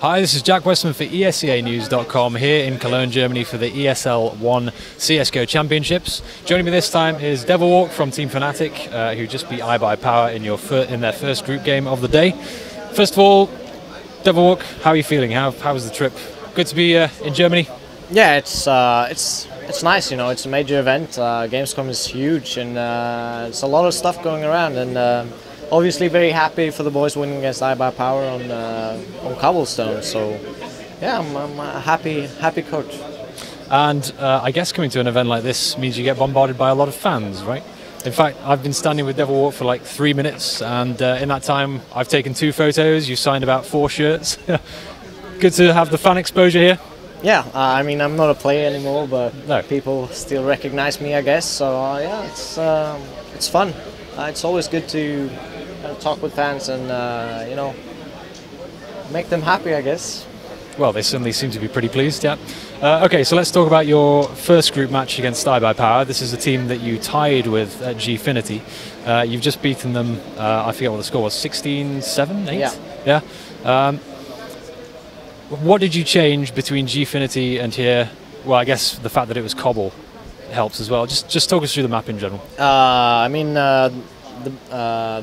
Hi, this is Jack Westman for ESCAnews.com here in Cologne, Germany for the ESL 1 CSGO Championships. Joining me this time is Devilwalk from Team Fnatic, who just beat iBuyPower in their first group game of the day. First of all, Devilwalk, how are you feeling? How was the trip? Good to be in Germany? Yeah, it's nice, you know, it's a major event. Gamescom is huge and there's a lot of stuff going around, and obviously very happy for the boys winning against iBuyPower on Cobblestone. So yeah, I'm a happy coach. And I guess coming to an event like this means you get bombarded by a lot of fans, right? In fact, I've been standing with Devilwalk for like 3 minutes, and in that time I've taken 2 photos, you signed about 4 shirts. Good to have the fan exposure here. Yeah, I mean, I'm not a player anymore, but No. people still recognize me, I guess. So yeah, it's fun. It's always good to talk with fans and you know, make them happy, I guess. Well, they certainly seem to be pretty pleased, yeah. Okay, so let's talk about your first group match against iBuyPower. This is a team that you tied with at Gfinity. You've just beaten them, I forget what the score was, 16-7, 8? Yeah. Yeah. What did you change between Gfinity and here? Well, I guess the fact that it was Cobble helps as well. Just talk us through the map in general. I mean, the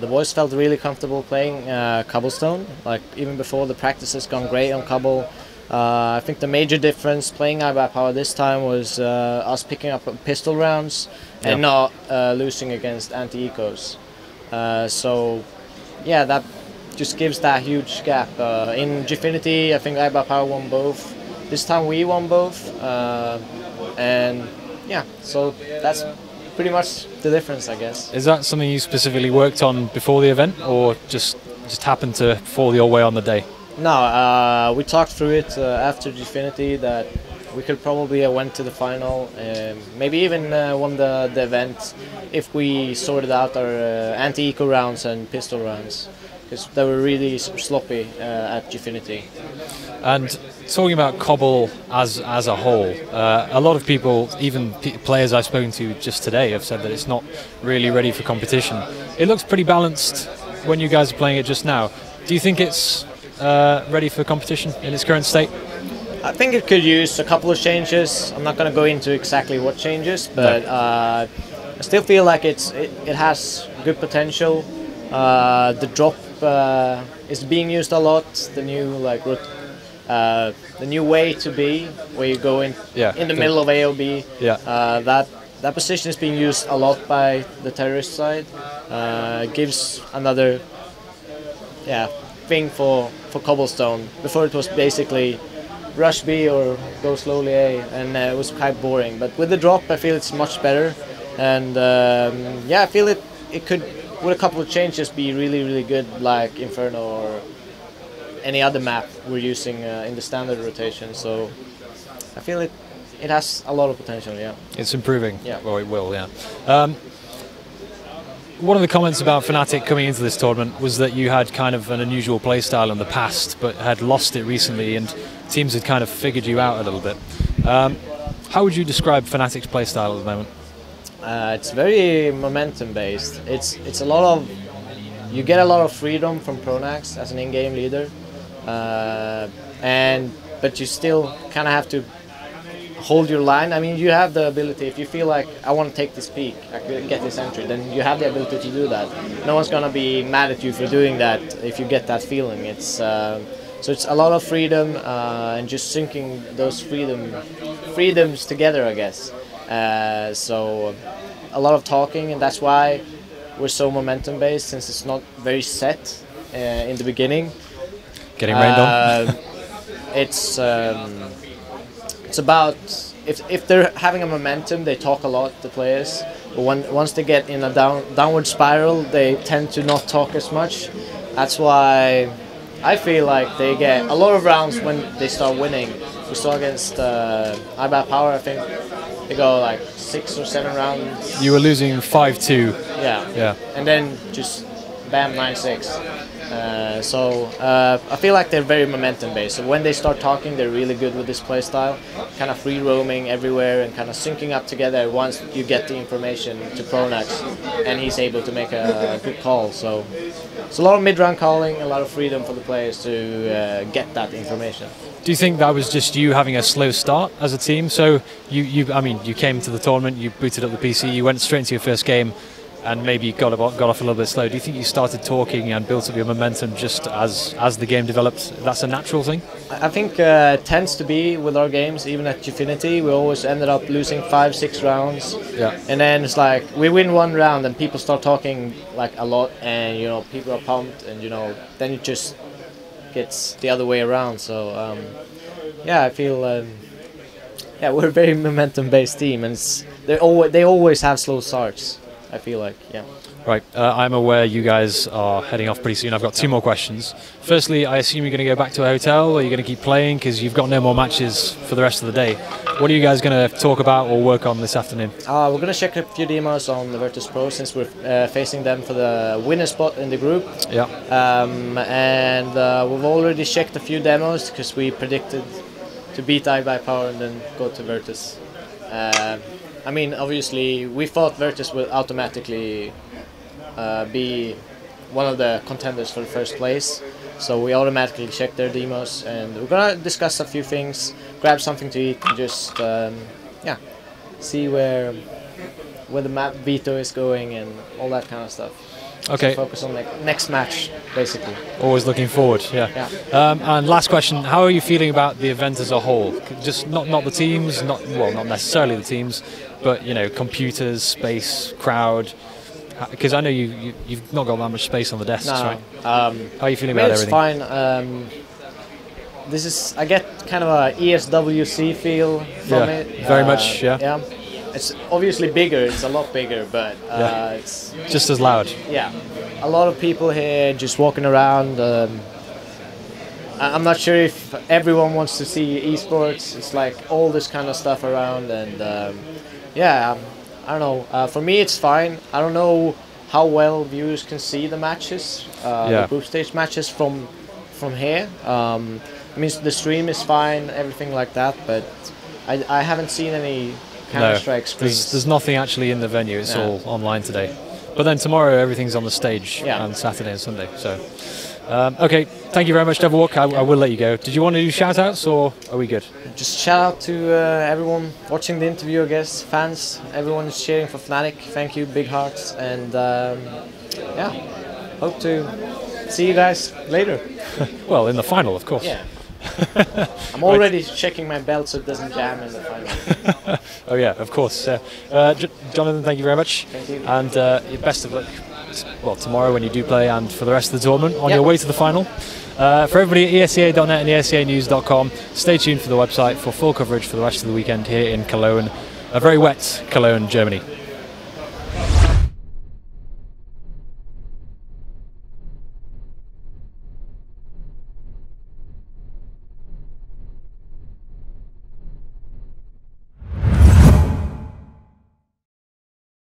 boys felt really comfortable playing Cobblestone. Like even before, the practice has gone great on Cobble. I think the major difference playing iBuyPower this time was us picking up pistol rounds and not losing against anti-ecos. So yeah, that just gives that huge gap. In Gfinity, I think iBuyPower won both. This time we won both, and yeah, so that's pretty much the difference, I guess. Is that something you specifically worked on before the event, or just happened to fall your way on the day? No, we talked through it after Gfinity that we could probably have went to the final, maybe even won the event if we sorted out our anti-eco rounds and pistol rounds, because they were really sloppy at Gfinity. And talking about Cobble as a whole, a lot of people, even players I've spoken to just today, have said that it's not really ready for competition. It looks pretty balanced when you guys are playing it just now. Do you think it's ready for competition in its current state? I think it could use a couple of changes. I'm not going to go into exactly what changes, but I still feel like it has good potential. The drop is being used a lot. The new way to be, where you go in the middle of AOB. Yeah. That position is being used a lot by the terrorist side. Gives another thing for Cobblestone. Before it was basically rush B or go slowly A, and it was quite boring. But with the drop, I feel it's much better, and yeah, I feel it could, with a couple of changes, be really good, like Inferno or any other map we're using in the standard rotation. So I feel it has a lot of potential. Yeah, it's improving. Yeah, well, it will. Yeah. One of the comments about Fnatic coming into this tournament was that you had kind of an unusual playstyle in the past, but had lost it recently, and teams had kind of figured you out a little bit. How would you describe Fnatic's playstyle at the moment? It's very momentum based. It's a lot of, you get a lot of freedom from Pronax as an in-game leader, but you still kind of have to hold your line. I mean, you have the ability, if you feel like I want to take this peak, I could get this entry, then you have the ability to do that. No one's gonna be mad at you for doing that if you get that feeling. It's so it's a lot of freedom and just syncing those freedoms together, I guess. So a lot of talking, and that's why we're so momentum based, since it's not very set in the beginning. Getting rained on. It's about, if they're having a momentum, they talk a lot, the players. But once they get in a downward spiral, they tend to not talk as much. That's why I feel like they get a lot of rounds when they start winning. We saw against iBuyPower, I think they go like 6 or 7 rounds. You were losing 5-2. Yeah. Yeah. And then just bam, 9-6. So I feel like they're very momentum based. So when they start talking, they're really good with this playstyle, kind of free roaming everywhere and kind of syncing up together once you get the information to Pronax, and he's able to make a good call. So it's a lot of mid-round calling, a lot of freedom for the players to get that information. Do you think that was just you having a slow start as a team? So I mean, you came to the tournament, you booted up the PC, you went straight into your first game, and maybe got off a little bit slow. Do you think you started talking and built up your momentum just as the game developed? That's a natural thing? I think it tends to be with our games, even at Gfinity, we always ended up losing 5-6 rounds. Yeah. And then it's like, we win one round and people start talking like a lot, and you know, people are pumped, and you know, then it just gets the other way around. So yeah, I feel yeah, we're a very momentum-based team, and they always have slow starts. I feel like, yeah. Right, I'm aware you guys are heading off pretty soon. I've got 2 more questions. Firstly, I assume you're going to go back to a hotel, or you're going to keep playing because you've got no more matches for the rest of the day. What are you guys going to talk about or work on this afternoon? We're going to check a few demos on the Virtus Pro, since we're facing them for the winner spot in the group. Yeah. And we've already checked a few demos because we predicted to beat iBuyPower and then go to Virtus. I mean, obviously, we thought Virtus would automatically be one of the contenders for the first place, so we automatically checked their demos, and we're gonna discuss a few things, grab something to eat, and just yeah, see where the map veto is going and all that kind of stuff. Okay. So focus on the next match, basically. Always looking forward, yeah. And last question, how are you feeling about the event as a whole? Just not the teams, not necessarily the teams, but you know, computers, space, crowd. Because I know you've not got that much space on the desks, right? How are you feeling about everything? It's fine. This is, I get kind of a ESWC feel from it. Very much, yeah. Yeah. It's obviously bigger, it's a lot bigger, but it's just as loud. Yeah, a lot of people here just walking around. I'm not sure if everyone wants to see esports. It's like all this kind of stuff around, and yeah, I don't know. For me, it's fine. I don't know how well viewers can see the matches, the group stage matches from here. I mean, the stream is fine, everything like that, but I haven't seen any Counter-Strike screens. There's nothing actually in the venue. It's all online today. But then tomorrow everything's on the stage, and Saturday and Sunday. So, okay, thank you very much, Devilwalk. I will let you go. Did you want to do shout-outs, or are we good? Just shout out to everyone watching the interview, I guess, fans, everyone is cheering for Fnatic. Thank you, big hearts, and yeah, hope to see you guys later. Well, in the final, of course. Yeah. I'm already checking my belt so it doesn't jam in the final. Oh yeah, of course. Jonathan, thank you very much. Thank you. And best of luck, well, tomorrow when you do play, and for the rest of the tournament on your way to the final. For everybody at ESCA.net and ESCAnews.com, stay tuned for the website for full coverage for the rest of the weekend here in Cologne, a very wet Cologne, Germany.